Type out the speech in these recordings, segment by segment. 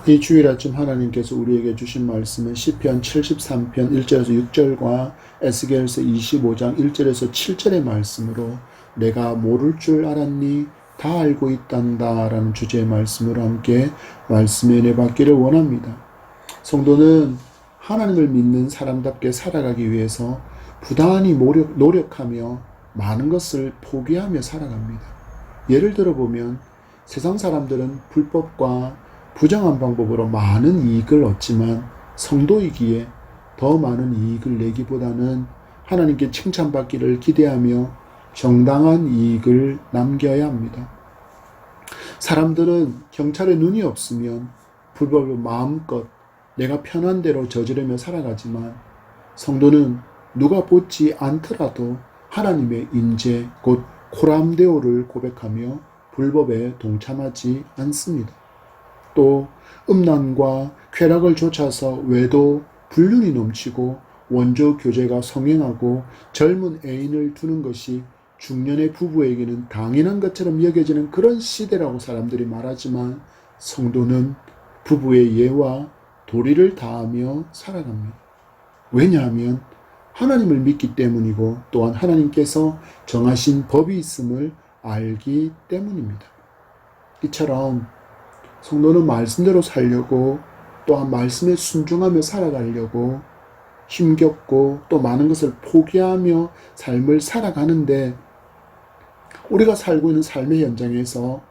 이 주일 아침 하나님께서 우리에게 주신 말씀은 시편 73편 1절에서 6절과 에스겔서 25장 1절에서 7절의 말씀으로 내가 모를 줄 알았니 다 알고 있단다 라는 주제의 말씀으로 함께 말씀의 은혜 받기를 원합니다. 성도는 하나님을 믿는 사람답게 살아가기 위해서 부단히 노력하며 많은 것을 포기하며 살아갑니다. 예를 들어보면 세상 사람들은 불법과 부정한 방법으로 많은 이익을 얻지만 성도이기에 더 많은 이익을 내기보다는 하나님께 칭찬받기를 기대하며 정당한 이익을 남겨야 합니다. 사람들은 경찰의 눈이 없으면 불법을 마음껏 내가 편한 대로 저지르며 살아가지만 성도는 누가 보지 않더라도 하나님의 인재 곧 코람데오를 고백하며 불법에 동참하지 않습니다. 또 음란과 쾌락을 좇아서 외도, 불륜이 넘치고 원조 교제가 성행하고 젊은 애인을 두는 것이 중년의 부부에게는 당연한 것처럼 여겨지는 그런 시대라고 사람들이 말하지만 성도는 부부의 예와 도리를 다하며 살아갑니다. 왜냐하면 하나님을 믿기 때문이고 또한 하나님께서 정하신 법이 있음을 알기 때문입니다. 이처럼 성도는 말씀대로 살려고 또한 말씀에 순종하며 살아가려고 힘겹고 또 많은 것을 포기하며 삶을 살아가는데 우리가 살고 있는 삶의 현장에서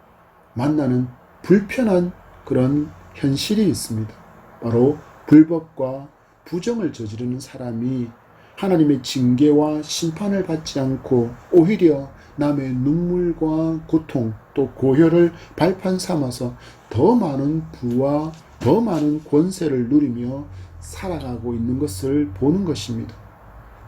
만나는 불편한 그런 현실이 있습니다. 바로 불법과 부정을 저지르는 사람이 하나님의 징계와 심판을 받지 않고 오히려 남의 눈물과 고통 또 고혈을 발판 삼아서 더 많은 부와 더 많은 권세를 누리며 살아가고 있는 것을 보는 것입니다.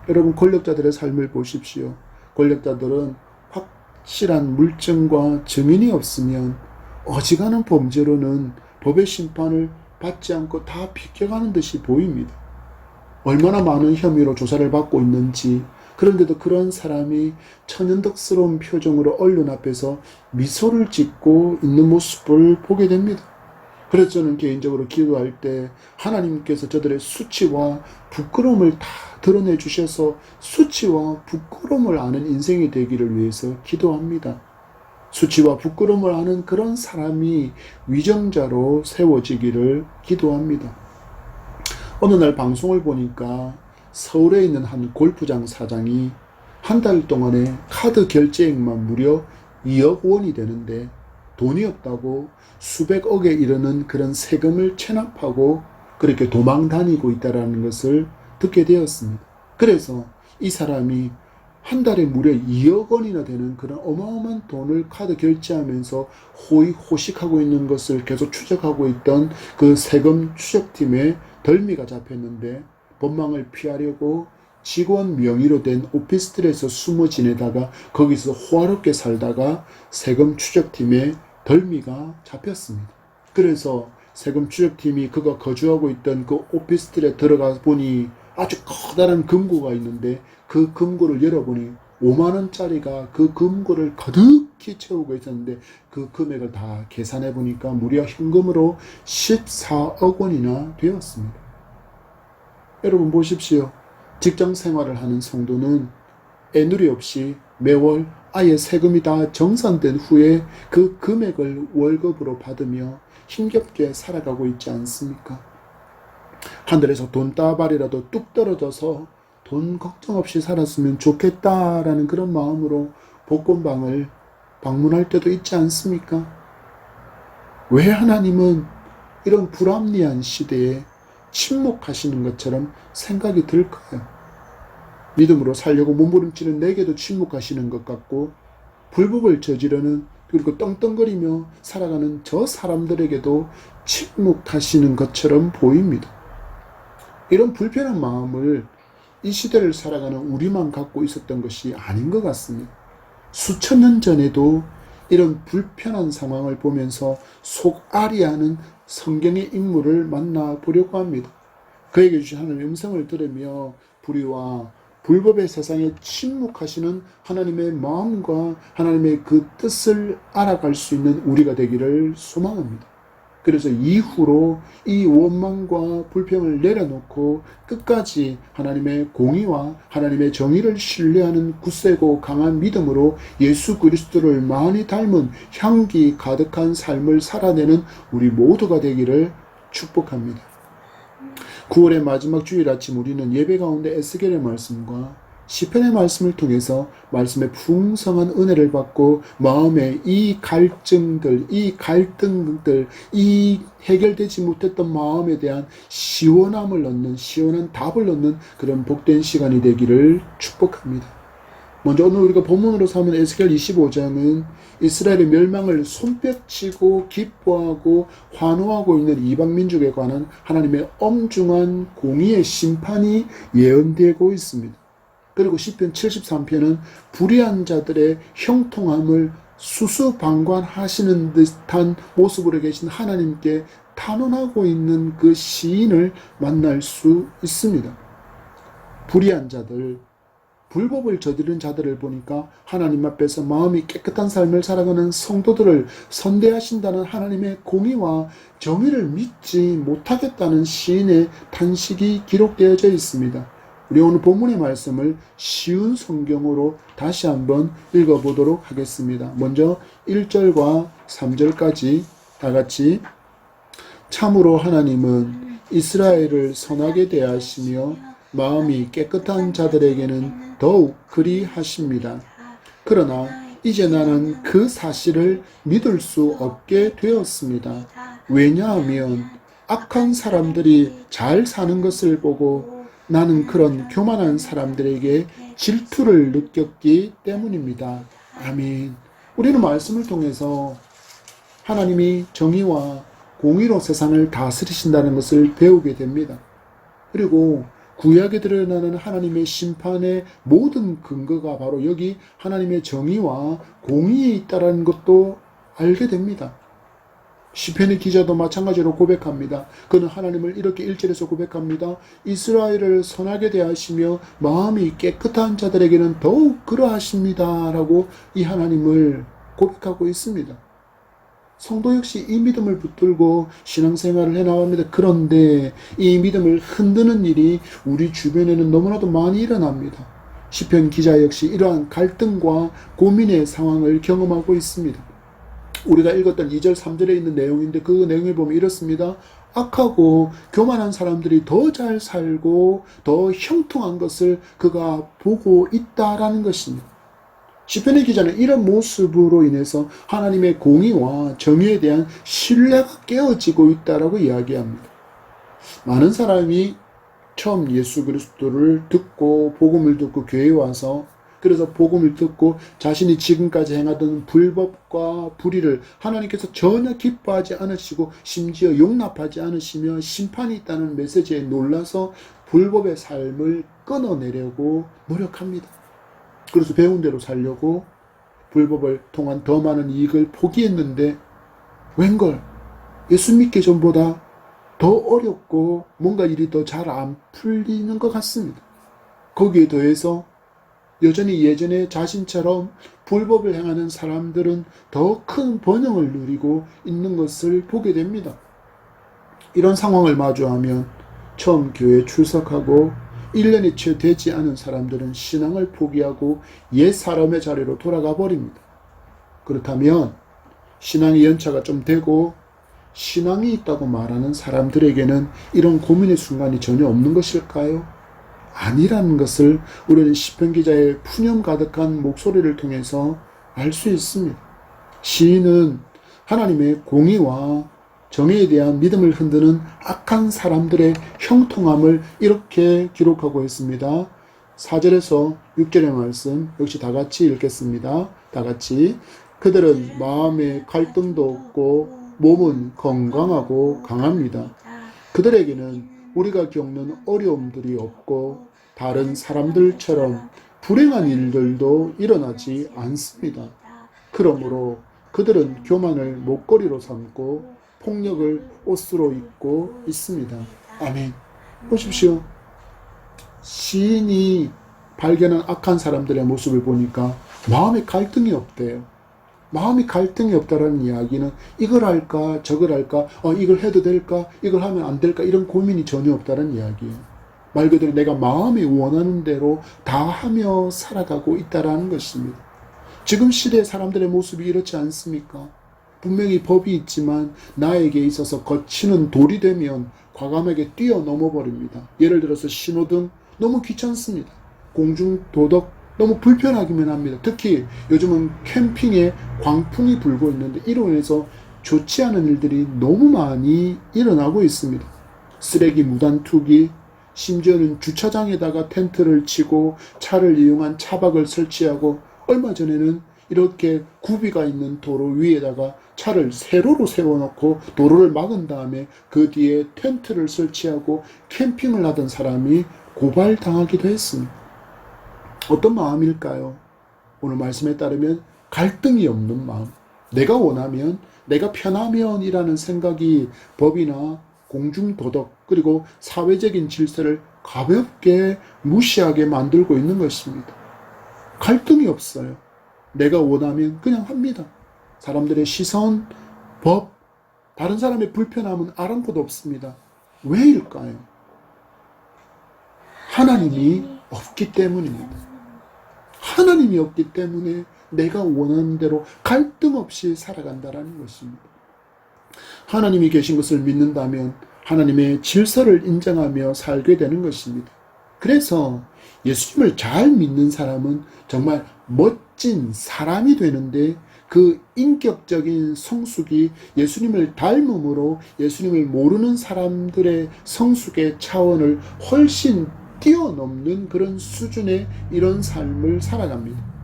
여러분, 권력자들의 삶을 보십시오. 권력자들은 확실한 물증과 증인이 없으면 어지간한 범죄로는 법의 심판을 받지 않고 다 비껴가는 듯이 보입니다. 얼마나 많은 혐의로 조사를 받고 있는지, 그런데도 그런 사람이 천연덕스러운 표정으로 언론 앞에서 미소를 짓고 있는 모습을 보게 됩니다. 그래서 저는 개인적으로 기도할 때 하나님께서 저들의 수치와 부끄러움을 다 드러내 주셔서 수치와 부끄러움을 아는 인생이 되기를 위해서 기도합니다. 수치와 부끄러움을 아는 그런 사람이 위정자로 세워지기를 기도합니다. 어느 날 방송을 보니까 서울에 있는 한 골프장 사장이 한 달 동안에 카드 결제액만 무려 2억 원이 되는데 돈이 없다고 수백억에 이르는 그런 세금을 체납하고 그렇게 도망 다니고 있다는 것을 듣게 되었습니다. 그래서 이 사람이 한 달에 무려 2억 원이나 되는 그런 어마어마한 돈을 카드 결제하면서 호의호식하고 있는 것을 계속 추적하고 있던 그 세금 추적팀의 덜미가 잡혔는데 법망을 피하려고 직원 명의로 된 오피스텔에서 숨어 지내다가 거기서 호화롭게 살다가 세금 추적팀의 덜미가 잡혔습니다. 그래서 세금 추적팀이 그가 거주하고 있던 그 오피스텔에 들어가 보니 아주 커다란 금고가 있는데 그 금고를 열어보니 5만 원짜리가 그 금고를 가득히 채우고 있었는데 그 금액을 다 계산해 보니까 무려 현금으로 14억 원이나 되었습니다. 여러분 보십시오. 직장 생활을 하는 성도는 애누리 없이 매월 아예 세금이 다 정산된 후에 그 금액을 월급으로 받으며 힘겹게 살아가고 있지 않습니까? 하늘에서 돈다발이라도 뚝 떨어져서 돈 걱정 없이 살았으면 좋겠다라는 그런 마음으로 복권방을 방문할 때도 있지 않습니까? 왜 하나님은 이런 불합리한 시대에 침묵하시는 것처럼 생각이 들까요? 믿음으로 살려고 몸부림치는 내게도 침묵하시는 것 같고 불법을 저지르는 그리고 떵떵거리며 살아가는 저 사람들에게도 침묵하시는 것처럼 보입니다. 이런 불편한 마음을 이 시대를 살아가는 우리만 갖고 있었던 것이 아닌 것 같습니다. 수천 년 전에도 이런 불편한 상황을 보면서 속앓이하는 성경의 인물을 만나보려고 합니다. 그에게 주신 하나님의 음성을 들으며 불의와 불법의 세상에 침묵하시는 하나님의 마음과 하나님의 그 뜻을 알아갈 수 있는 우리가 되기를 소망합니다. 그래서 이후로 이 원망과 불평을 내려놓고 끝까지 하나님의 공의와 하나님의 정의를 신뢰하는 굳세고 강한 믿음으로 예수 그리스도를 많이 닮은 향기 가득한 삶을 살아내는 우리 모두가 되기를 축복합니다. 9월의 마지막 주일 아침 우리는 예배 가운데 에스겔의 말씀과 시편의 말씀을 통해서 말씀의 풍성한 은혜를 받고 마음의 이 갈증들, 이 갈등들, 이 해결되지 못했던 마음에 대한 시원함을 얻는, 시원한 답을 얻는 그런 복된 시간이 되기를 축복합니다. 먼저 오늘 우리가 본문으로 삼은 에스겔 25장은 이스라엘의 멸망을 손뼉치고 기뻐하고 환호하고 있는 이방 민족에 관한 하나님의 엄중한 공의의 심판이 예언되고 있습니다. 그리고 시편 73편은 불의한 자들의 형통함을 수수방관하시는 듯한 모습으로 계신 하나님께 탄원하고 있는 그 시인을 만날 수 있습니다. 불의한 자들, 불법을 저지른 자들을 보니까 하나님 앞에서 마음이 깨끗한 삶을 살아가는 성도들을 선대하신다는 하나님의 공의와 정의를 믿지 못하겠다는 시인의 탄식이 기록되어져 있습니다. 우리 오늘 본문의 말씀을 쉬운 성경으로 다시 한번 읽어보도록 하겠습니다. 먼저 1절과 3절까지 다 같이. 참으로 하나님은 이스라엘을 선하게 대하시며 마음이 깨끗한 자들에게는 더욱 그리하십니다. 그러나 이제 나는 그 사실을 믿을 수 없게 되었습니다. 왜냐하면 악한 사람들이 잘 사는 것을 보고 나는 그런 교만한 사람들에게 질투를 느꼈기 때문입니다. 아멘. 우리는 말씀을 통해서 하나님이 정의와 공의로 세상을 다스리신다는 것을 배우게 됩니다. 그리고 구약에 드러나는 하나님의 심판의 모든 근거가 바로 여기 하나님의 정의와 공의에 있다는 것도 알게 됩니다. 시편의 기자도 마찬가지로 고백합니다. 그는 하나님을 이렇게 1절에서 고백합니다. 이스라엘을 선하게 대하시며 마음이 깨끗한 자들에게는 더욱 그러하십니다. 라고 이 하나님을 고백하고 있습니다. 성도 역시 이 믿음을 붙들고 신앙생활을 해나갑니다. 그런데 이 믿음을 흔드는 일이 우리 주변에는 너무나도 많이 일어납니다. 시편 기자 역시 이러한 갈등과 고민의 상황을 경험하고 있습니다. 우리가 읽었던 2절 3절에 있는 내용인데 그 내용을 보면 이렇습니다. 악하고 교만한 사람들이 더 잘 살고 더 형통한 것을 그가 보고 있다라는 것입니다. 시편의 기자는 이런 모습으로 인해서 하나님의 공의와 정의에 대한 신뢰가 깨어지고 있다라고 이야기합니다. 많은 사람이 처음 예수 그리스도를 듣고 복음을 듣고 교회에 와서 그래서 복음을 듣고 자신이 지금까지 행하던 불법과 불의를 하나님께서 전혀 기뻐하지 않으시고 심지어 용납하지 않으시며 심판이 있다는 메시지에 놀라서 불법의 삶을 끊어내려고 노력합니다. 그래서 배운 대로 살려고 불법을 통한 더 많은 이익을 포기했는데 웬걸 예수 믿기 전보다 더 어렵고 뭔가 일이 더 잘 안 풀리는 것 같습니다. 거기에 더해서 여전히 예전에 자신처럼 불법을 행하는 사람들은 더 큰 번영을 누리고 있는 것을 보게 됩니다. 이런 상황을 마주하면 처음 교회에 출석하고 1년이 채 되지 않은 사람들은 신앙을 포기하고 옛 사람의 자리로 돌아가 버립니다. 그렇다면 신앙의 연차가 좀 되고 신앙이 있다고 말하는 사람들에게는 이런 고민의 순간이 전혀 없는 것일까요? 아니라는 것을 우리는 시편 기자의 푸념 가득한 목소리를 통해서 알 수 있습니다. 시인은 하나님의 공의와 정의에 대한 믿음을 흔드는 악한 사람들의 형통함을 이렇게 기록하고 있습니다. 4절에서 6절의 말씀 역시 다 같이 읽겠습니다. 다 같이. 그들은 마음에 갈등도 없고 몸은 건강하고 강합니다. 그들에게는 우리가 겪는 어려움들이 없고 다른 사람들처럼 불행한 일들도 일어나지 않습니다. 그러므로 그들은 교만을 목걸이로 삼고 폭력을 옷으로 입고 있습니다. 아멘. 보십시오. 시인이 발견한 악한 사람들의 모습을 보니까 마음에 갈등이 없대요. 마음이 갈등이 없다라는 이야기는 이걸 할까 저걸 할까 이걸 해도 될까 이걸 하면 안 될까 이런 고민이 전혀 없다는 이야기예요. 말 그대로 내가 마음이 원하는 대로 다 하며 살아가고 있다라는 것입니다. 지금 시대의 사람들의 모습이 이렇지 않습니까? 분명히 법이 있지만 나에게 있어서 거치는 돌이 되면 과감하게 뛰어넘어 버립니다. 예를 들어서 신호등 너무 귀찮습니다. 공중도덕 너무 불편하기만 합니다. 특히 요즘은 캠핑에 광풍이 불고 있는데 이로 인해서 좋지 않은 일들이 너무 많이 일어나고 있습니다. 쓰레기 무단 투기, 심지어는 주차장에다가 텐트를 치고 차를 이용한 차박을 설치하고 얼마 전에는 이렇게 구비가 있는 도로 위에다가 차를 세로로 세워놓고 도로를 막은 다음에 그 뒤에 텐트를 설치하고 캠핑을 하던 사람이 고발당하기도 했습니다. 어떤 마음일까요? 오늘 말씀에 따르면 갈등이 없는 마음. 내가 원하면, 내가 편하면 이라는 생각이 법이나 공중도덕 그리고 사회적인 질서를 가볍게 무시하게 만들고 있는 것입니다. 갈등이 없어요. 내가 원하면 그냥 합니다. 사람들의 시선, 법, 다른 사람의 불편함은 아랑곳 없습니다. 왜일까요? 하나님이 없기 때문입니다. 하나님이 없기 때문에 내가 원하는 대로 갈등 없이 살아간다는 것입니다. 하나님이 계신 것을 믿는다면 하나님의 질서를 인정하며 살게 되는 것입니다. 그래서 예수님을 잘 믿는 사람은 정말 멋진 사람이 되는데 그 인격적인 성숙이 예수님을 닮음으로 예수님을 모르는 사람들의 성숙의 차원을 훨씬 뛰어넘는 그런 수준의 이런 삶을 살아갑니다.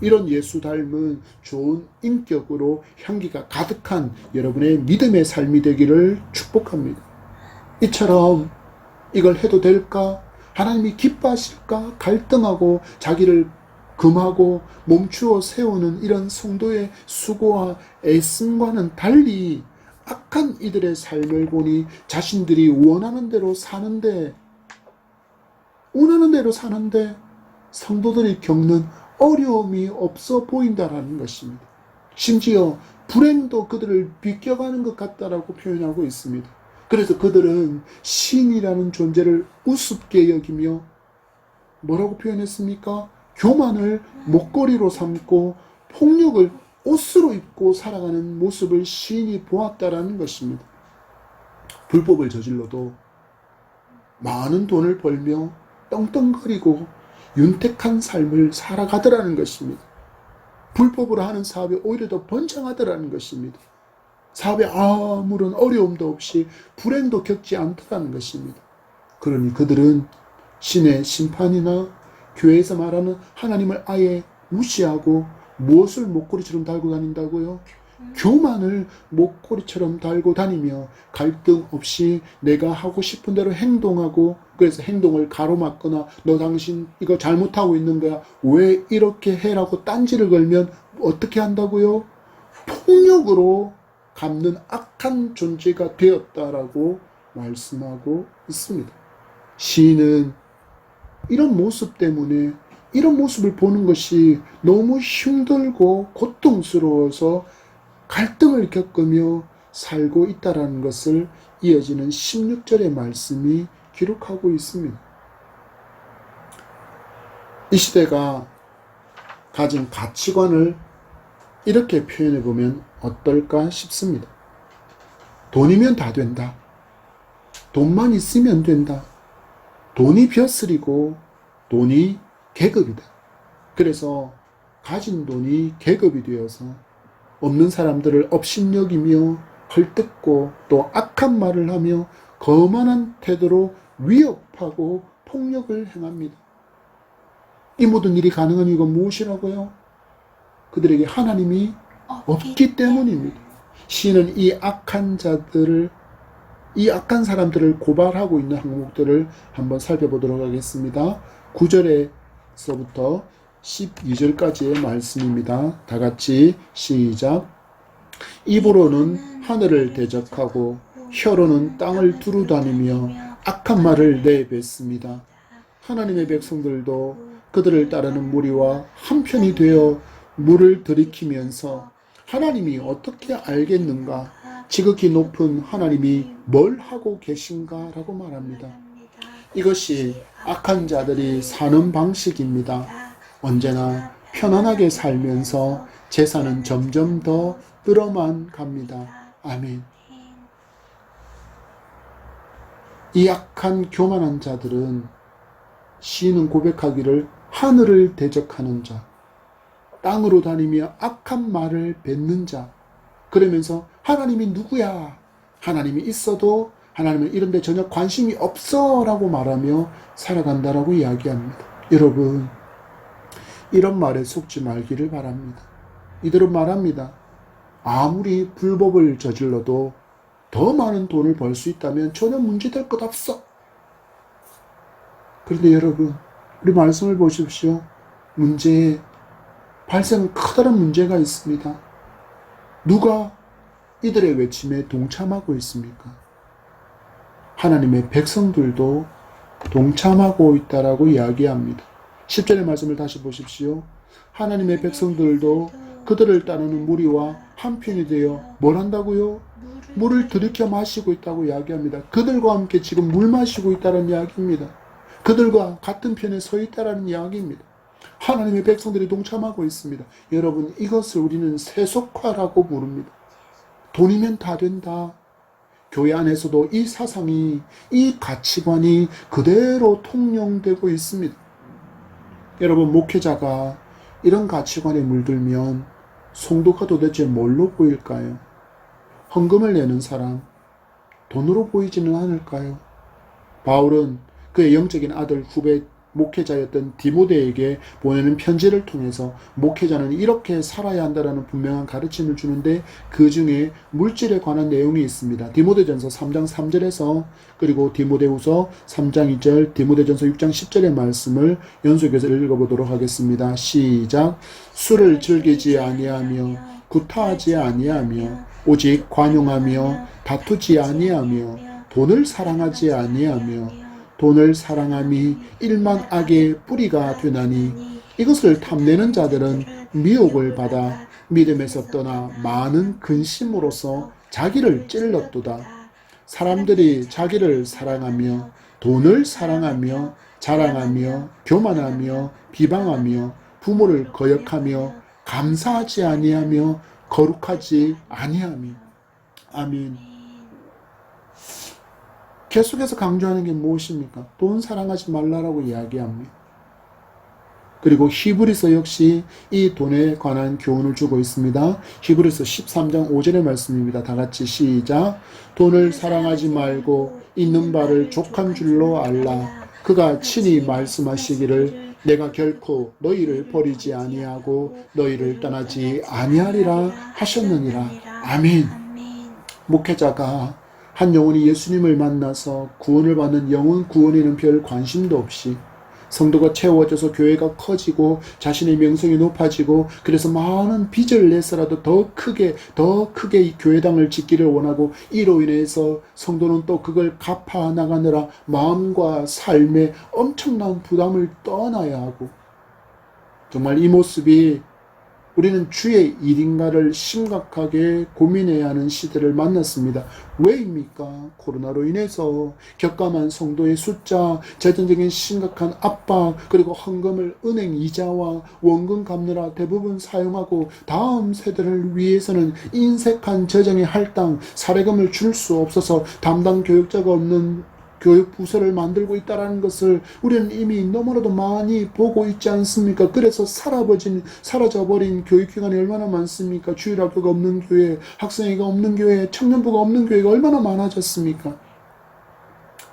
이런 예수 닮은 좋은 인격으로 향기가 가득한 여러분의 믿음의 삶이 되기를 축복합니다. 이처럼 이걸 해도 될까? 하나님이 기뻐하실까? 갈등하고 자기를 금하고 멈추어 세우는 이런 성도의 수고와 애씀과는 달리 악한 이들의 삶을 보니 자신들이 원하는 대로 사는데 성도들이 겪는 어려움이 없어 보인다라는 것입니다. 심지어 불행도 그들을 비껴가는 것 같다라고 표현하고 있습니다. 그래서 그들은 신이라는 존재를 우습게 여기며 뭐라고 표현했습니까? 교만을 목걸이로 삼고 폭력을 옷으로 입고 살아가는 모습을 시인이 보았다라는 것입니다. 불법을 저질러도 많은 돈을 벌며 떵떵거리고 윤택한 삶을 살아가더라는 것입니다. 불법으로 하는 사업이 오히려 더 번창하더라는 것입니다. 사업에 아무런 어려움도 없이 불행도 겪지 않더라는 것입니다. 그러니 그들은 신의 심판이나 교회에서 말하는 하나님을 아예 무시하고 무엇을 목걸이처럼 달고 다닌다고요? 교만을 목걸이처럼 달고 다니며 갈등 없이 내가 하고 싶은 대로 행동하고 그래서 행동을 가로막거나 너 당신 이거 잘못하고 있는 거야 왜 이렇게 해라고 딴지를 걸면 어떻게 한다고요? 폭력으로 갚는 악한 존재가 되었다라고 말씀하고 있습니다. 시인은 이런 모습 때문에 이런 모습을 보는 것이 너무 힘들고 고통스러워서 갈등을 겪으며 살고 있다라는 것을 이어지는 16절의 말씀이 기록하고 있습니다. 이 시대가 가진 가치관을 이렇게 표현해 보면 어떨까 싶습니다. 돈이면 다 된다. 돈만 있으면 된다. 돈이 벼슬이고 돈이 계급이다. 그래서 가진 돈이 계급이 되어서 없는 사람들을 업신여기며 헐뜯고 또 악한 말을 하며 거만한 태도로 위협하고 폭력을 행합니다. 이 모든 일이 가능한 이유가 무엇이라고요? 그들에게 하나님이 없기 때문입니다. 시인은 이 악한 사람들을 고발하고 있는 항목들을 한번 살펴보도록 하겠습니다. 9절에서부터 12절까지의 말씀입니다. 다 같이 시작. 입으로는 하늘을 대적하고 혀로는 땅을 두루다니며 악한 말을 내뱉습니다. 하나님의 백성들도 그들을 따르는 무리와 한편이 되어 물을 들이키면서 하나님이 어떻게 알겠는가? 지극히 높은 하나님이 뭘 하고 계신가? 라고 말합니다. 이것이 악한 자들이 사는 방식입니다. 언제나 편안하게 살면서 재산은 점점 더 늘어만 갑니다. 아멘. 이 악한 교만한 자들은 시인은 고백하기를 하늘을 대적하는 자, 땅으로 다니며 악한 말을 뱉는 자, 그러면서 하나님이 누구야? 하나님이 있어도 하나님은 이런 데 전혀 관심이 없어 라고 말하며 살아간다라고 이야기합니다. 여러분, 이런 말에 속지 말기를 바랍니다. 이대로 말합니다. 아무리 불법을 저질러도 더 많은 돈을 벌 수 있다면 전혀 문제될 것 없어. 그런데 여러분, 우리 말씀을 보십시오. 발생 커다란 문제가 있습니다. 누가 이들의 외침에 동참하고 있습니까? 하나님의 백성들도 동참하고 있다라고 이야기합니다. 10절의 말씀을 다시 보십시오. 하나님의 백성들도 그들을 따르는 무리와 한편이 되어 뭘 한다고요? 물을 들이켜 마시고 있다고 이야기합니다. 그들과 함께 지금 물 마시고 있다는 이야기입니다. 그들과 같은 편에 서 있다는 이야기입니다. 하나님의 백성들이 동참하고 있습니다. 여러분, 이것을 우리는 세속화라고 부릅니다. 돈이면 다 된다. 교회 안에서도 이 사상이, 이 가치관이 그대로 통용되고 있습니다. 여러분, 목회자가 이런 가치관에 물들면 성도가 도대체 뭘로 보일까요? 헌금을 내는 사람, 돈으로 보이지는 않을까요? 바울은 그의 영적인 아들 후배 목회자였던 디모데에게 보내는 편지를 통해서 목회자는 이렇게 살아야 한다는 분명한 가르침을 주는데 그 중에 물질에 관한 내용이 있습니다. 디모데전서 3장 3절에서 그리고 디모데후서 3장 2절, 디모데전서 6장 10절의 말씀을 연속해서 읽어보도록 하겠습니다. 시작. 술을 즐기지 아니하며 구타하지 아니하며 오직 관용하며 다투지 아니하며 돈을 사랑하지 아니하며 돈을 사랑함이 일만 악의 뿌리가 되나니 이것을 탐내는 자들은 미혹을 받아 믿음에서 떠나 많은 근심으로써 자기를 찔렀도다. 사람들이 자기를 사랑하며 돈을 사랑하며 자랑하며 교만하며 비방하며 부모를 거역하며 감사하지 아니하며 거룩하지 아니하며. 아멘. 계속해서 강조하는 게 무엇입니까? 돈 사랑하지 말라라고 이야기합니다. 그리고 히브리서 역시 이 돈에 관한 교훈을 주고 있습니다. 히브리서 13장 5절의 말씀입니다. 다 같이 시작. 돈을 사랑하지 말고 있는 바를 족한 줄로 알라. 그가 친히 말씀하시기를 내가 결코 너희를 버리지 아니하고 너희를 떠나지 아니하리라 하셨느니라. 아멘. 목회자가 한 영혼이 예수님을 만나서 구원을 받는 영혼 구원에는 별 관심도 없이 성도가 채워져서 교회가 커지고 자신의 명성이 높아지고 그래서 많은 빚을 내서라도 더 크게 이 교회당을 짓기를 원하고 이로 인해서 성도는 또 그걸 갚아 나가느라 마음과 삶에 엄청난 부담을 떠나야 하고 정말 이 모습이 우리는 주의 일인가를 심각하게 고민해야 하는 시대를 만났습니다. 왜입니까? 코로나로 인해서 격감한 성도의 숫자, 재정적인 심각한 압박, 그리고 헌금을 은행 이자와 원금 갚느라 대부분 사용하고 다음 세대를 위해서는 인색한 재정의 할당, 사례금을 줄 수 없어서 담당 교육자가 없는 교육 부서를 만들고 있다는 것을 우리는 이미 너무나도 많이 보고 있지 않습니까? 그래서 사라져버린 교육기관이 얼마나 많습니까? 주일학교가 없는 교회, 학생회가 없는 교회, 청년부가 없는 교회가 얼마나 많아졌습니까?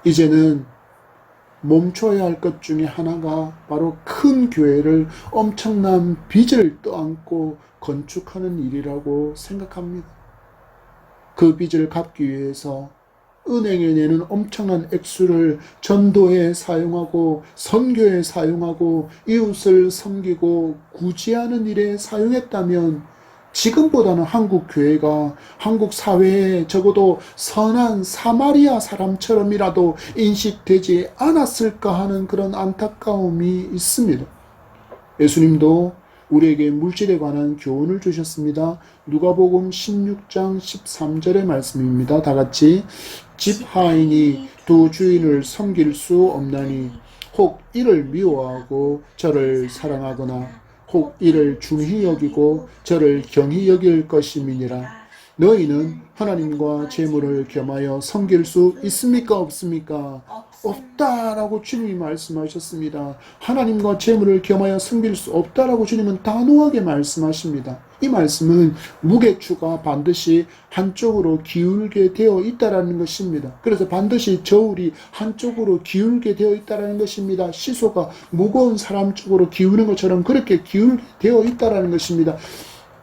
이제는 멈춰야 할 것 중에 하나가 바로 큰 교회를 엄청난 빚을 떠안고 건축하는 일이라고 생각합니다. 그 빚을 갚기 위해서 은행에 내는 엄청난 액수를 전도에 사용하고 선교에 사용하고 이웃을 섬기고 구제하는 일에 사용했다면 지금보다는 한국 교회가 한국 사회에 적어도 선한 사마리아 사람처럼이라도 인식되지 않았을까 하는 그런 안타까움이 있습니다. 예수님도 우리에게 물질에 관한 교훈을 주셨습니다. 누가복음 16장 13절의 말씀입니다. 다 같이 집 하인이 두 주인을 섬길 수 없나니 혹 이를 미워하고 저를 사랑하거나 혹 이를 중히 여기고 저를 경히 여길 것임이니라. 너희는 하나님과 재물을 겸하여 섬길 수 있습니까? 없습니까? 없다라고 주님이 말씀하셨습니다. 하나님과 재물을 겸하여 섬길 수 없다라고 주님은 단호하게 말씀하십니다. 이 말씀은 무게추가 반드시 한쪽으로 기울게 되어 있다라는 것입니다. 그래서 반드시 저울이 한쪽으로 기울게 되어 있다라는 것입니다. 시소가 무거운 사람 쪽으로 기우는 것처럼 그렇게 기울게 되어 있다라는 것입니다.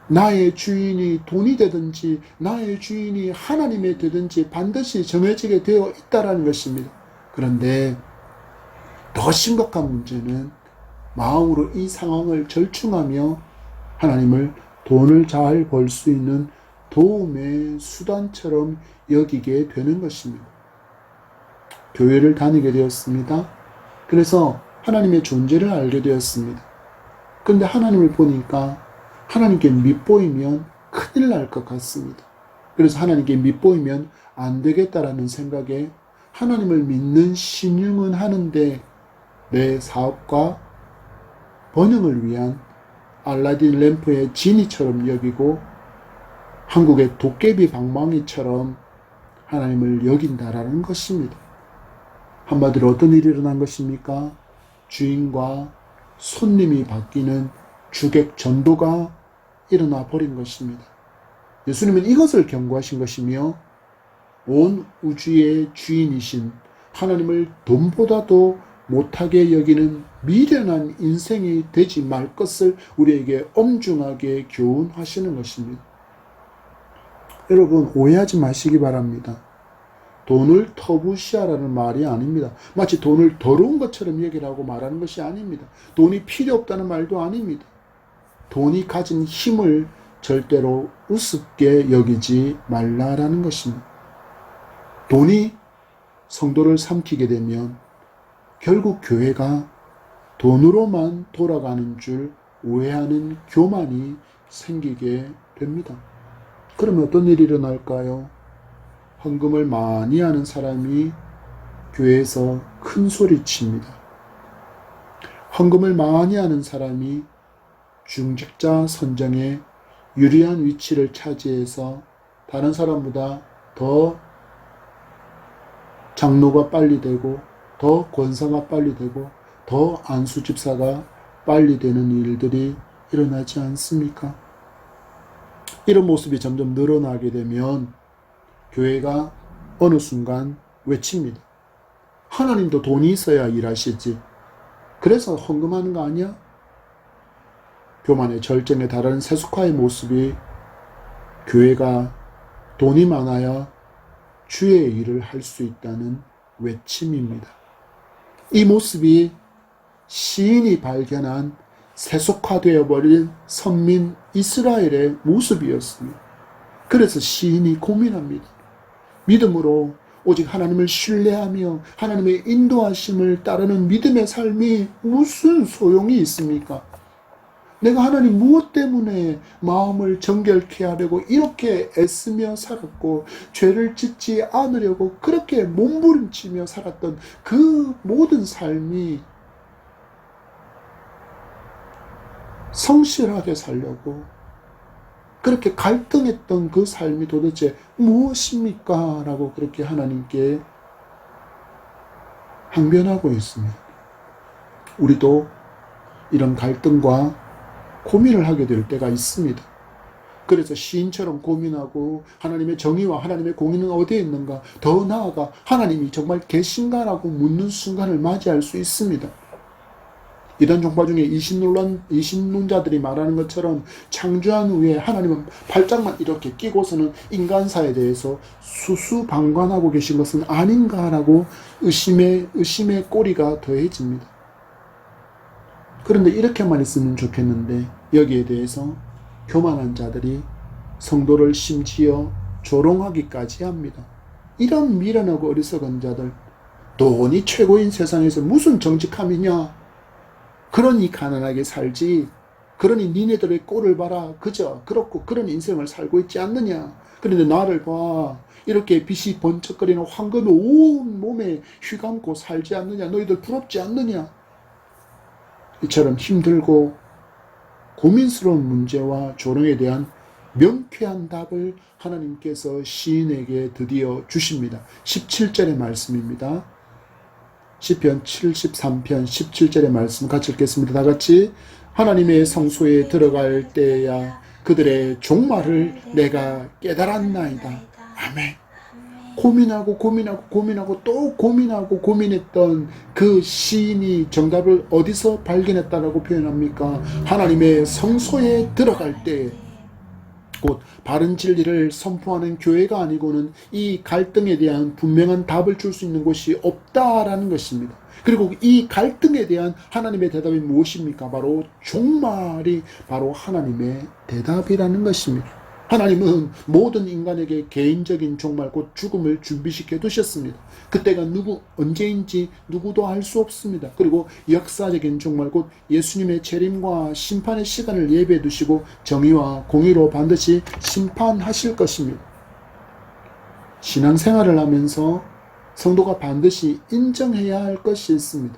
나의 주인이 돈이 되든지 나의 주인이 하나님이 되든지 반드시 정해지게 되어 있다라는 것입니다. 그런데 더 심각한 문제는 마음으로 이 상황을 절충하며 하나님을 돈을 잘 벌 수 있는 도움의 수단처럼 여기게 되는 것입니다. 교회를 다니게 되었습니다. 그래서 하나님의 존재를 알게 되었습니다. 그런데 하나님을 보니까 하나님께 밉보이면 큰일 날 것 같습니다. 그래서 하나님께 밉보이면 안 되겠다라는 생각에 하나님을 믿는 신용은 하는데 내 사업과 번영을 위한 알라딘 램프의 지니처럼 여기고 한국의 도깨비 방망이처럼 하나님을 여긴다라는 것입니다. 한마디로 어떤 일이 일어난 것입니까? 주인과 손님이 바뀌는 주객 전도가 일어나 버린 것입니다. 예수님은 이것을 경고하신 것이며 온 우주의 주인이신 하나님을 돈보다도 못하게 여기는 미련한 인생이 되지 말 것을 우리에게 엄중하게 교훈하시는 것입니다. 여러분 오해하지 마시기 바랍니다. 돈을 터부시하라는 말이 아닙니다. 마치 돈을 더러운 것처럼 여기라고 말하는 것이 아닙니다. 돈이 필요 없다는 말도 아닙니다. 돈이 가진 힘을 절대로 우습게 여기지 말라라는 것입니다. 돈이 성도를 삼키게 되면 결국 교회가 돈으로만 돌아가는 줄 오해하는 교만이 생기게 됩니다. 그러면 어떤 일이 일어날까요? 헌금을 많이 하는 사람이 교회에서 큰 소리 칩니다. 헌금을 많이 하는 사람이 중직자 선정에 유리한 위치를 차지해서 다른 사람보다 더 장로가 빨리 되고 더 권사가 빨리 되고 더 안수집사가 빨리 되는 일들이 일어나지 않습니까? 이런 모습이 점점 늘어나게 되면 교회가 어느 순간 외칩니다. 하나님도 돈이 있어야 일하시지. 그래서 헌금하는 거 아니야? 교만의 절정에 달하는 세속화의 모습이 교회가 돈이 많아야 주의 일을 할 수 있다는 외침입니다. 이 모습이 시인이 발견한 세속화되어 버린 선민 이스라엘의 모습이었습니다. 그래서 시인이 고민합니다. 믿음으로 오직 하나님을 신뢰하며 하나님의 인도하심을 따르는 믿음의 삶이 무슨 소용이 있습니까? 내가 하나님 무엇 때문에 마음을 정결케 하려고 이렇게 애쓰며 살았고 죄를 짓지 않으려고 그렇게 몸부림치며 살았던 그 모든 삶이 성실하게 살려고 그렇게 갈등했던 그 삶이 도대체 무엇입니까? 라고 그렇게 하나님께 항변하고 있습니다. 우리도 이런 갈등과 고민을 하게 될 때가 있습니다. 그래서 시인처럼 고민하고 하나님의 정의와 하나님의 공의는 어디에 있는가? 더 나아가 하나님이 정말 계신가라고 묻는 순간을 맞이할 수 있습니다. 이단 종파 중에 이신론자들이 말하는 것처럼 창조한 후에 하나님은 발짝만 이렇게 끼고서는 인간사에 대해서 수수방관하고 계신 것은 아닌가라고 의심의 꼬리가 더해집니다. 그런데 이렇게만 있으면 좋겠는데 여기에 대해서 교만한 자들이 성도를 심지어 조롱하기까지 합니다. 이런 미련하고 어리석은 자들, 돈이 최고인 세상에서 무슨 정직함이냐? 그러니 가난하게 살지 그러니 니네들의 꼴을 봐라. 그저 그렇고 그런 인생을 살고 있지 않느냐. 그런데 나를 봐. 이렇게 빛이 번쩍거리는 황금이 온 몸에 휘감고 살지 않느냐. 너희들 부럽지 않느냐. 이처럼 힘들고 고민스러운 문제와 조롱에 대한 명쾌한 답을 하나님께서 시인에게 드디어 주십니다. 17절의 말씀입니다. 시편 73편 17절의 말씀 같이 읽겠습니다. 다 같이. 하나님의 성소에 들어갈 때야 그들의 종말을 내가 깨달았나이다. 아멘. 고민하고 또 고민하고 고민했던 그 시인이 정답을 어디서 발견했다라고 표현합니까? 하나님의 성소에 들어갈 때, 곧 바른 진리를 선포하는 교회가 아니고는 이 갈등에 대한 분명한 답을 줄 수 있는 곳이 없다라는 것입니다. 그리고 이 갈등에 대한 하나님의 대답이 무엇입니까? 바로 종말이 바로 하나님의 대답이라는 것입니다. 하나님은 모든 인간에게 개인적인 종말 곧 죽음을 준비시켜 두셨습니다. 그때가 언제인지 누구도 알 수 없습니다. 그리고 역사적인 종말 곧 예수님의 재림과 심판의 시간을 예비해 두시고 정의와 공의로 반드시 심판하실 것입니다. 신앙생활을 하면서 성도가 반드시 인정해야 할 것이 있습니다.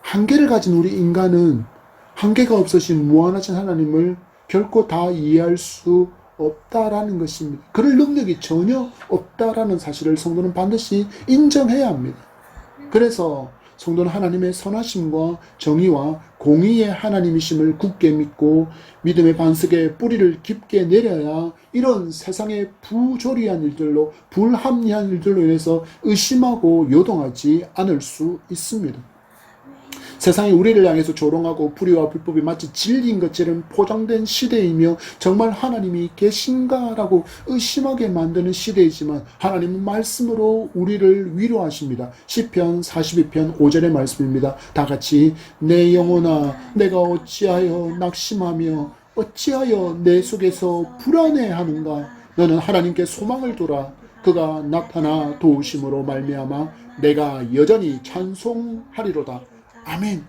한계를 가진 우리 인간은 한계가 없으신 무한하신 하나님을 결코 다 이해할 수 없다라는 것입니다. 그럴 능력이 전혀 없다라는 사실을 성도는 반드시 인정해야 합니다. 그래서 성도는 하나님의 선하심과 정의와 공의의 하나님이심을 굳게 믿고 믿음의 반석에 뿌리를 깊게 내려야 이런 세상의 부조리한 일들로 불합리한 일들로 인해서 의심하고 요동하지 않을 수 있습니다. 세상이 우리를 향해서 조롱하고 불의와 불법이 마치 진리인 것처럼 포장된 시대이며 정말 하나님이 계신가라고 의심하게 만드는 시대이지만 하나님은 말씀으로 우리를 위로하십니다. 시편 42편 5절의 말씀입니다. 다 같이 내 영혼아 내가 어찌하여 낙심하며 어찌하여 내 속에서 불안해하는가. 너는 하나님께 소망을 두라. 그가 나타나 도우심으로 말미암아 내가 여전히 찬송하리로다. 아멘.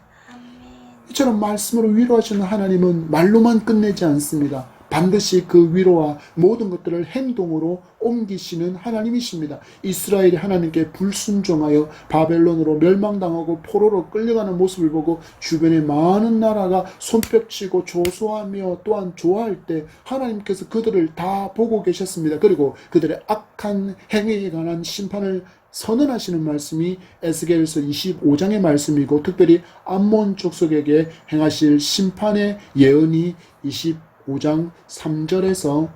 이처럼 말씀으로 위로하시는 하나님은 말로만 끝내지 않습니다. 반드시 그 위로와 모든 것들을 행동으로 옮기시는 하나님이십니다. 이스라엘이 하나님께 불순종하여 바벨론으로 멸망당하고 포로로 끌려가는 모습을 보고 주변의 많은 나라가 손뼉치고 조소하며 또한 좋아할 때 하나님께서 그들을 다 보고 계셨습니다. 그리고 그들의 악한 행위에 관한 심판을 선언하시는 말씀이 에스겔서 25장의 말씀이고 특별히 암몬 족속에게 행하실 심판의 예언이 25장 3절에서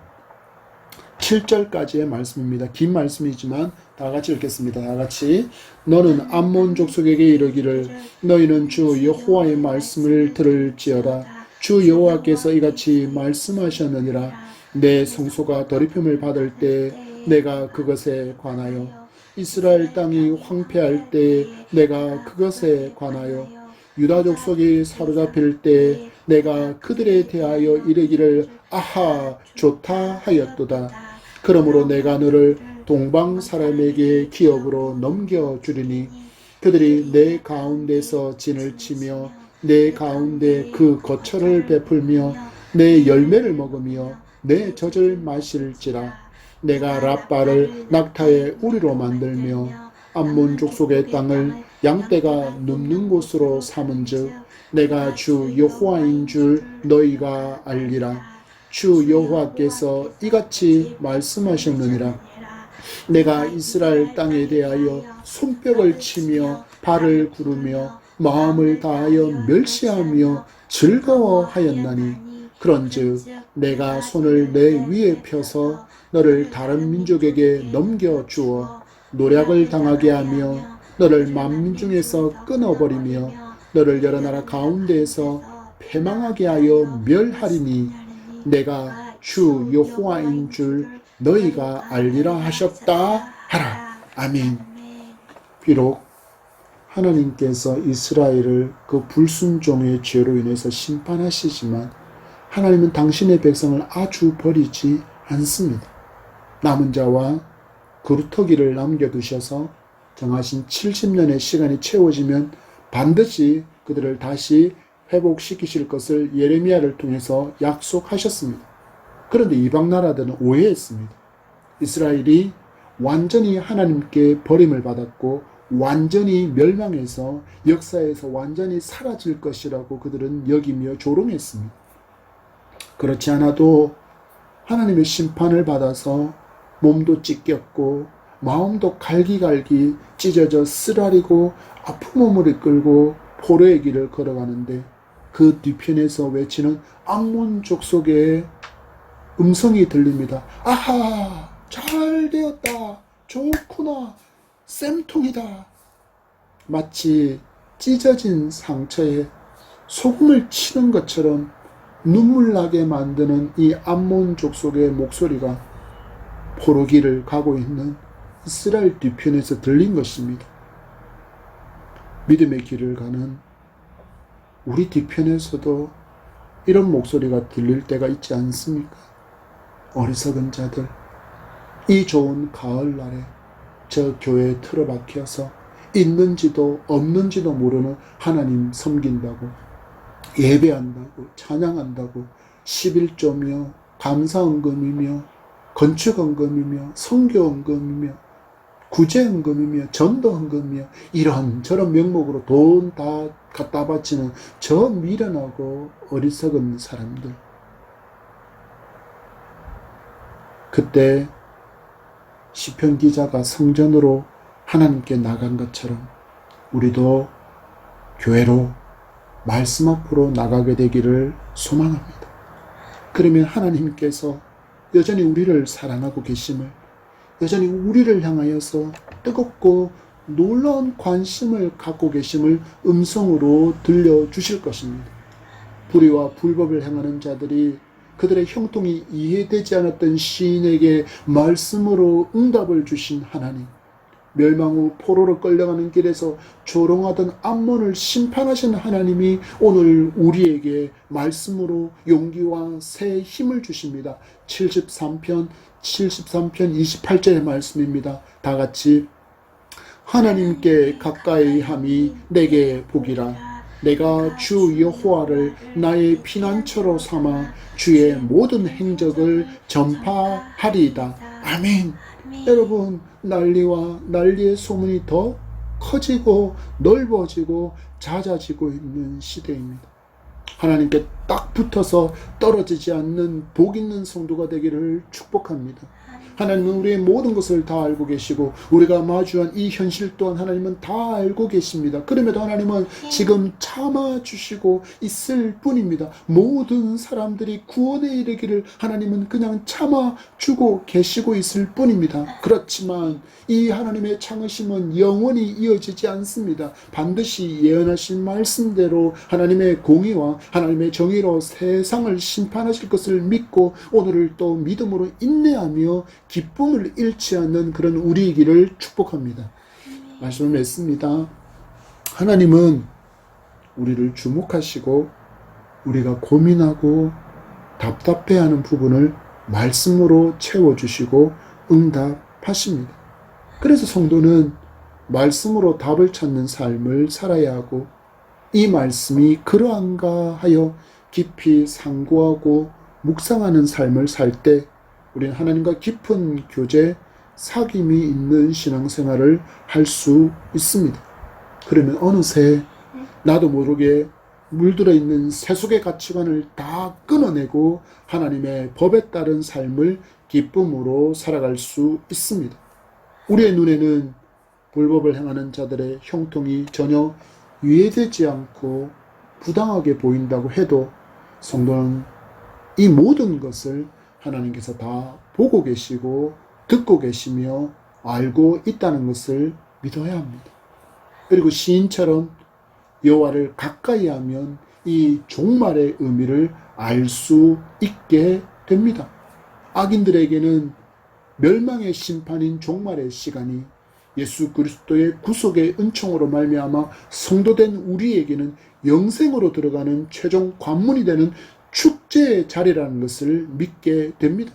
7절까지의 말씀입니다. 긴 말씀이지만 다 같이 읽겠습니다. 다 같이. 너는 암몬 족속에게 이르기를 너희는 주 여호와의 말씀을 들을지어다. 주 여호와께서 이같이 말씀하셨느니라. 내 성소가 더럽힘을 받을 때 내가 그것에 관하여 이스라엘 땅이 황폐할 때 내가 그것에 관하여 유다 족속이 사로잡힐 때 내가 그들에 대하여 이르기를 아하 좋다 하였도다. 그러므로 내가 너를 동방 사람에게 기업으로 넘겨주리니 그들이 내 가운데서 진을 치며 내 가운데 그 거처를 베풀며 내 열매를 먹으며 내 젖을 마실지라. 내가 랍바를 낙타의 우리로 만들며 암몬 족속의 땅을 양떼가 눕는 곳으로 삼은즉 내가 주 여호와인 줄 너희가 알리라. 주 여호와께서 이같이 말씀하셨느니라. 내가 이스라엘 땅에 대하여 손뼉을 치며 발을 구르며 마음을 다하여 멸시하며 즐거워하였나니 그런즉 내가 손을 내 위에 펴서 너를 다른 민족에게 넘겨주어 노략을 당하게 하며 너를 만민 중에서 끊어버리며 너를 여러 나라 가운데에서 패망하게 하여 멸하리니 내가 주 여호와인 줄 너희가 알리라 하셨다 하라. 아멘. 비록 하나님께서 이스라엘을 그 불순종의 죄로 인해서 심판하시지만 하나님은 당신의 백성을 아주 버리지 않습니다. 남은 자와 그루터기를 남겨두셔서 정하신 70년의 시간이 채워지면 반드시 그들을 다시 회복시키실 것을 예레미야를 통해서 약속하셨습니다. 그런데 이방 나라들은 오해했습니다. 이스라엘이 완전히 하나님께 버림을 받았고 완전히 멸망해서 역사에서 완전히 사라질 것이라고 그들은 여기며 조롱했습니다. 그렇지 않아도 하나님의 심판을 받아서 몸도 찢겼고 마음도 갈기갈기 찢어져 쓰라리고 아픈 몸을 이끌고 포로의 길을 걸어가는데 그 뒤편에서 외치는 암몬 족속의 음성이 들립니다. 아하, 잘 되었다, 좋구나, 쌤통이다. 마치 찢어진 상처에 소금을 치는 것처럼 눈물 나게 만드는 이 암몬 족속의 목소리가 포로기를 가고 있는 이스라엘 뒤편에서 들린 것입니다. 믿음의 길을 가는 우리 뒤편에서도 이런 목소리가 들릴 때가 있지 않습니까? 어리석은 자들, 이 좋은 가을날에 저 교회에 틀어박혀서 있는지도 없는지도 모르는 하나님 섬긴다고, 예배한다고, 찬양한다고, 11조며 감사헌금이며 건축헌금이며 선교헌금이며 구제헌금이며 전도헌금이며 이런저런 명목으로 돈 다 갖다 바치는 저 미련하고 어리석은 사람들. 그때 시편 기자가 성전으로 하나님께 나간 것처럼 우리도 교회로 말씀 앞으로 나가게 되기를 소망합니다. 그러면 하나님께서 여전히 우리를 사랑하고 계심을, 여전히 우리를 향하여서 뜨겁고 놀라운 관심을 갖고 계심을 음성으로 들려주실 것입니다. 불의와 불법을 행하는 자들이 그들의 형통이 이해되지 않았던 시인에게 말씀으로 응답을 주신 하나님, 멸망 후 포로로 끌려가는 길에서 조롱하던 암몬을 심판하신 하나님이 오늘 우리에게 말씀으로 용기와 새 힘을 주십니다. 73편 28절의 말씀입니다. 다 같이 하나님께 가까이 함이 내게 복이라. 내가 주 여호와를 나의 피난처로 삼아 주의 모든 행적을 전파하리이다. 아멘. 여러분, 난리와 난리의 소문이 더 커지고 넓어지고 잦아지고 있는 시대입니다. 하나님께 딱 붙어서 떨어지지 않는 복 있는 성도가 되기를 축복합니다. 하나님은 우리의 모든 것을 다 알고 계시고 우리가 마주한 이 현실 또한 하나님은 다 알고 계십니다. 그럼에도 하나님은 지금 참아주시고 있을 뿐입니다. 모든 사람들이 구원에 이르기를 하나님은 그냥 참아주고 계시고 있을 뿐입니다. 그렇지만 이 하나님의 참으심은 영원히 이어지지 않습니다. 반드시 예언하신 말씀대로 하나님의 공의와 하나님의 정의로 세상을 심판하실 것을 믿고 오늘을 또 믿음으로 인내하며 기쁨을 잃지 않는 그런 우리이기를 축복합니다. 말씀을 맺습니다. 하나님은 우리를 주목하시고 우리가 고민하고 답답해하는 부분을 말씀으로 채워주시고 응답하십니다. 그래서 성도는 말씀으로 답을 찾는 삶을 살아야 하고 이 말씀이 그러한가 하여 깊이 상고하고 묵상하는 삶을 살 때 우리는 하나님과 깊은 교제, 사귐이 있는 신앙생활을 할 수 있습니다. 그러면 어느새 나도 모르게 물들어 있는 세속의 가치관을 다 끊어내고 하나님의 법에 따른 삶을 기쁨으로 살아갈 수 있습니다. 우리의 눈에는 불법을 행하는 자들의 형통이 전혀 이해되지 않고 부당하게 보인다고 해도 성도는 이 모든 것을 하나님께서 다 보고 계시고 듣고 계시며 알고 있다는 것을 믿어야 합니다. 그리고 시인처럼 여호와를 가까이 하면 이 종말의 의미를 알 수 있게 됩니다. 악인들에게는 멸망의 심판인 종말의 시간이 예수 그리스도의 구속의 은총으로 말미암아 성도된 우리에게는 영생으로 들어가는 최종 관문이 되는 축제의 자리라는 것을 믿게 됩니다.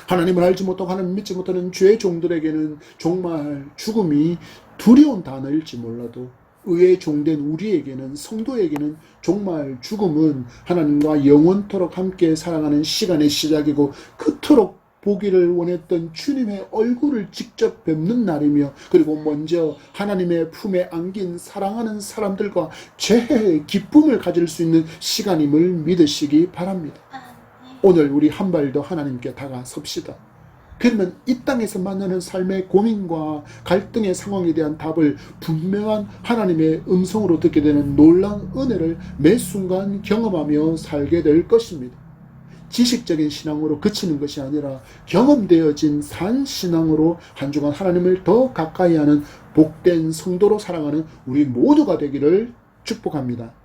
하나님을 알지 못하고 하나님을 믿지 못하는 죄의 종들에게는 정말 죽음이 두려운 단어일지 몰라도 의의 종된 우리에게는, 성도에게는 정말 죽음은 하나님과 영원토록 함께 살아가는 시간의 시작이고, 그토록 보기를 원했던 주님의 얼굴을 직접 뵙는 날이며, 그리고 먼저 하나님의 품에 안긴 사랑하는 사람들과 재해의 기쁨을 가질 수 있는 시간임을 믿으시기 바랍니다. 오늘 우리 한 발 더 하나님께 다가섭시다. 그러면 이 땅에서 만나는 삶의 고민과 갈등의 상황에 대한 답을 분명한 하나님의 음성으로 듣게 되는 놀라운 은혜를 매 순간 경험하며 살게 될 것입니다. 지식적인 신앙으로 그치는 것이 아니라 경험되어진 산 신앙으로 한 주간 하나님을 더 가까이 하는 복된 성도로 살아가는 우리 모두가 되기를 축복합니다.